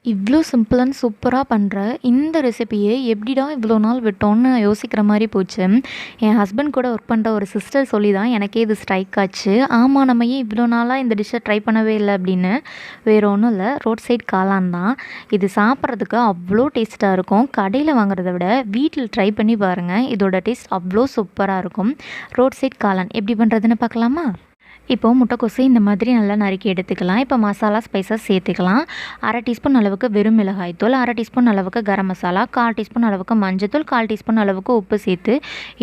இவ்ளோ simple and சூப்பரா பண்ற இந்த ரெசிபிய எப்படிடா இவ்வளோ நாள் விட்டோன்னு யோசிக்கிற மாரி போச்சு. என் ஹஸ்பண்ட் கூட ஒர்க் பண்ற ஒரு சிஸ்டர் சொல்லி தான் எனக்கே இது ஸ்ட்ரைக் ஆச்சு. ஆமா, நம்ம ஏன் இவ்வளோ நாளா இந்த டிஷ்ஷ ட்ரை பண்ணவே இல்ல அப்படின்னு. வேற ஒண்ணும் இல்ல, ரோட் சைட் காளான் தான். இது சாப்பிட்றதுக்கு அவ்ளோ டேஸ்ட்டா இருக்கும். கடையில வாங்குறத விட வீட்ல ட்ரை பண்ணி பாருங்க. இதோட டேஸ்ட் அவ்ளோ சூப்பரா இருக்கும். ரோட் சைட் காளான் எப்படி பண்றதுன்னு பார்க்கலாமா? இப்போ முட்டைக்கோஸு இந்த மாதிரி நல்லா நறுக்கி எடுத்துக்கலாம். இப்போ மசாலா ஸ்பைசஸ் சேர்த்துக்கலாம். 1/2 டீஸ்பூன் அளவுக்கு வெறும் மிளகாய் தூள், 1/2 டீஸ்பூன் அளவுக்கு கரம் மசாலா, 1/4 டீஸ்பூன் அளவுக்கு மஞ்சத்தூள், 1/4 டீஸ்பூன் அளவுக்கு உப்பு சேர்த்து,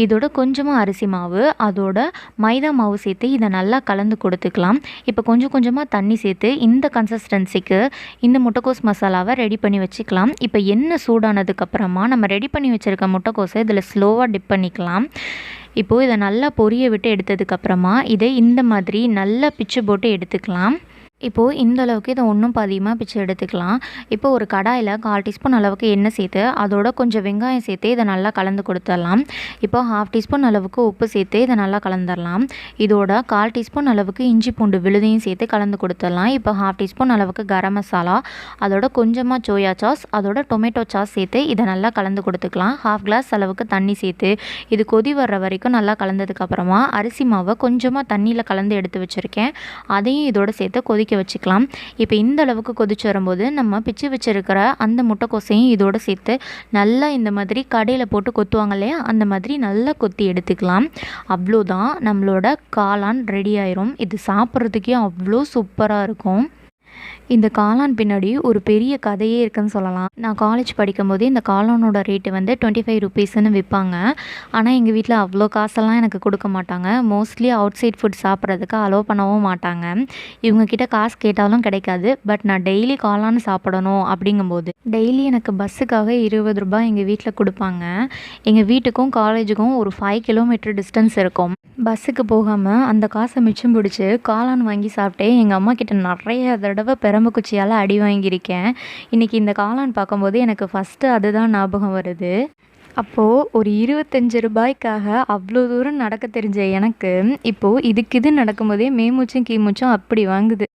இதோட கொஞ்சமாக அரிசி மாவு, அதோட மைதா மாவு சேர்த்து இதை நல்லா கலந்து கொடுத்துக்கலாம். இப்போ கொஞ்சம் கொஞ்சமாக தண்ணி சேர்த்து இந்த கன்சிஸ்டன்சிக்கு இந்த முட்டைக்கோஸ் மசாலாவை ரெடி பண்ணி வச்சுக்கலாம். இப்போ எண்ணெய் சூடானதுக்கப்புறமா நம்ம ரெடி பண்ணி வச்சுருக்க முட்டைக்கோஸை இதில் ஸ்லோவாக டிப் பண்ணிக்கலாம். இப்போது இதை நல்லா பொரிய விட்டு எடுத்ததுக்கப்புறமா இதை இந்த மாதிரி நல்லா பிச்சு போட்டு எடுத்துக்கலாம். இப்போது இந்த அளவுக்கு இதை ஒன்றும் பாதியமாக பிச்சு எடுத்துக்கலாம். இப்போ ஒரு கடாயில் 1/4 டீஸ்பூன் அளவுக்கு எண்ணெய் சேர்த்து அதோட கொஞ்சம் வெங்காயம் சேர்த்து இதை நல்லா கலந்து கொடுத்துடலாம். இப்போ 1/2 டீஸ்பூன் அளவுக்கு உப்பு சேர்த்து இதை நல்லா கலந்துடலாம். இதோட 1/4 டீஸ்பூன் அளவுக்கு இஞ்சி பூண்டு விழுதையும் சேர்த்து கலந்து கொடுத்துடலாம். இப்போ 1/2 டீஸ்பூன் அளவுக்கு கரம் மசாலா, அதோட கொஞ்சமாக சோயா சாஸ், அதோட டொமேட்டோ சாஸ் சேர்த்து இதை நல்லா கலந்து கொடுத்துக்கலாம். 1/2 கிளாஸ் அளவுக்கு தண்ணி சேர்த்து இது கொதி வர்ற வரைக்கும் நல்லா கலந்ததுக்கப்புறமா அரிசி மாவை கொஞ்சமாக தண்ணியில் கலந்து எடுத்து வச்சுருக்கேன். அதையும் இதோட சேர்த்து கொதிக்க வச்சுக்கலாம். இப்போ இந்த அளவுக்கு கொதிச்சு வரும்போது நம்ம பிச்சு வச்சிருக்கிற அந்த முட்டைக்கோசையும் இதோட சேர்த்து நல்லா இந்த மாதிரி கடையில் போட்டு கொத்துவாங்க இல்லையா, அந்த மாதிரி நல்லா கொத்தி எடுத்துக்கலாம். அவ்வளோதான், நம்மளோட காளான் ரெடி ஆயிரும். இது சாப்பிட்றதுக்கே அவ்வளோ சூப்பராக இருக்கும். இந்த காளான் பின்னாடி ஒரு பெரிய கதையே இருக்குன்னு சொல்லலாம். நான் காலேஜ் படிக்கும்போது இந்த காளானோட ரேட்டு வந்து 25 ருபீஸ்ன்னு விற்பாங்க. ஆனால் எங்கள் வீட்டில் அவ்வளோ காசெல்லாம் எனக்கு கொடுக்க மாட்டாங்க. மோஸ்ட்லி அவுட் சைட் ஃபுட் சாப்பிட்றதுக்கு அலோவ் பண்ணவும் மாட்டாங்க. இவங்கக்கிட்ட காசு கேட்டாலும் கிடைக்காது. பட் நான் டெய்லி காளான் சாப்பிடணும் அப்படிங்கும்போது டெய்லி எனக்கு பஸ்ஸுக்காக 20 ரூபாய் எங்கள் வீட்டில் கொடுப்பாங்க. எங்கள் வீட்டுக்கும் காலேஜுக்கும் ஒரு 5 கிலோமீட்டர் டிஸ்டன்ஸ் இருக்கும். பஸ்ஸுக்கு போகாமல் அந்த காசை மிச்சம் பிடிச்சி காளான் வாங்கி சாப்பிட்டே எங்கள் அம்மா கிட்ட நிறைய தடவை பெரம்பு குச்சியால் அடி வாங்கியிருக்கேன். இன்றைக்கி இந்த காளான் பார்க்கும்போது எனக்கு ஃபஸ்ட்டு அதுதான் ஞாபகம் வருது. அப்போது ஒரு 25 ரூபாய்க்காக அவ்வளோ தூரம் நடக்க தெரிஞ்ச எனக்கு இப்போது இதுக்கு இது நடக்கும்போதே மேமூச்சும் கீமூச்சும் அப்படி வாங்குது.